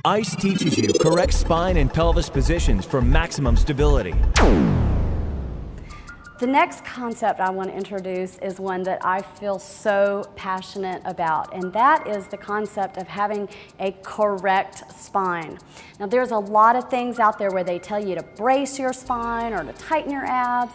ICE teaches you correct spine and pelvis positions for maximum stability. The next concept I want to introduce is one that I feel so passionate about, and that is the concept of having a correct spine. Now, there's a lot of things out there where they tell you to brace your spine or to tighten your abs.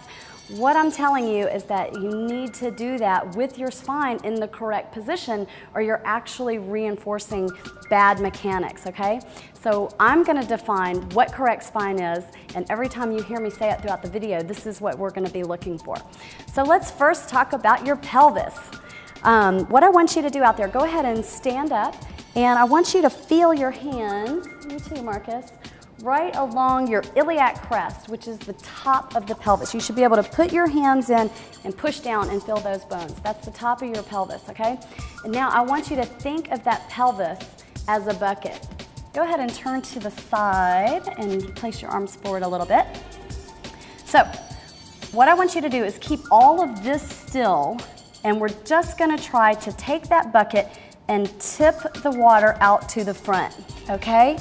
What I'm telling you is that you need to do that with your spine in the correct position, or you're actually reinforcing bad mechanics, okay? So I'm going to define what correct spine is, and every time you hear me say it throughout the video, this is what we're going to be looking for. So let's first talk about your pelvis. What I want you to do out there, go ahead and stand up, and I want you to feel your hands, you too, Marcus, right along your iliac crest, which is the top of the pelvis. You should be able to put your hands in and push down and feel those bones. That's the top of your pelvis, okay? And now I want you to think of that pelvis as a bucket. Go ahead and turn to the side and place your arms forward a little bit. So, what I want you to do is keep all of this still, and we're just gonna try to take that bucket and tip the water out to the front, okay?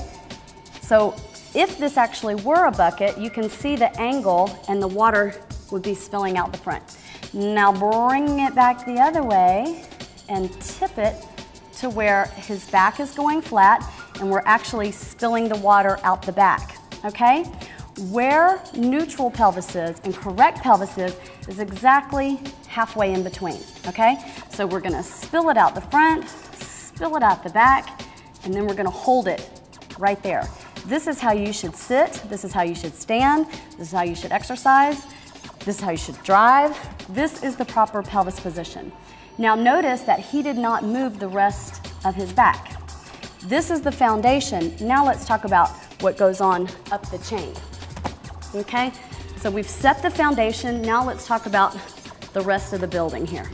So, if this actually were a bucket, you can see the angle and the water would be spilling out the front. Now bring it back the other way and tip it to where his back is going flat and we're actually spilling the water out the back, okay? Where neutral pelvis is and correct pelvis is exactly halfway in between, okay? So we're gonna spill it out the front, spill it out the back, and then we're gonna hold it right there. This is how you should sit, this is how you should stand, this is how you should exercise, this is how you should drive. This is the proper pelvis position. Now notice that he did not move the rest of his back. This is the foundation. Now let's talk about what goes on up the chain. Okay, so we've set the foundation, now let's talk about the rest of the building here.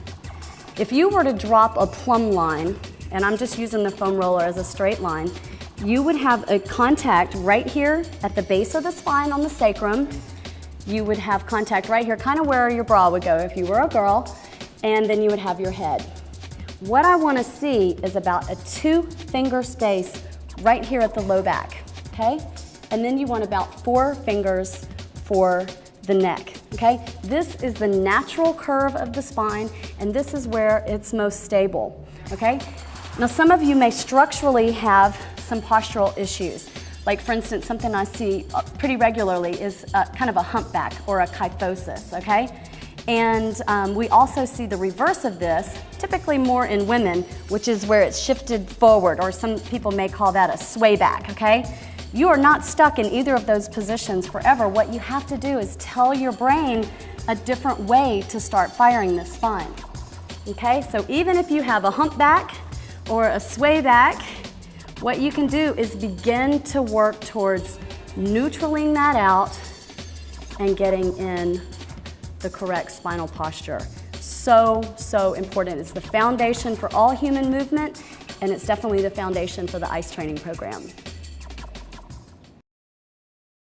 If you were to drop a plumb line, and I'm just using the foam roller as a straight line, you would have a contact right here at the base of the spine on the sacrum. You would have contact right here, kind of where your bra would go if you were a girl, and then you would have your head. What I want to see is about a 2-finger space right here at the low back, okay? And then you want about 4 fingers for the neck, okay? This is the natural curve of the spine, and this is where it's most stable, okay? Now some of you may structurally have some postural issues. Like for instance, something I see pretty regularly is kind of a humpback or a kyphosis, okay? And we also see the reverse of this, typically more in women, which is where it's shifted forward, or some people may call that a sway back, okay? You are not stuck in either of those positions forever. What you have to do is tell your brain a different way to start firing the spine, okay? So even if you have a humpback or a sway back, what you can do is begin to work towards neutraling that out and getting in the correct spinal posture. So, so important. It's the foundation for all human movement, and it's definitely the foundation for the ICE training program.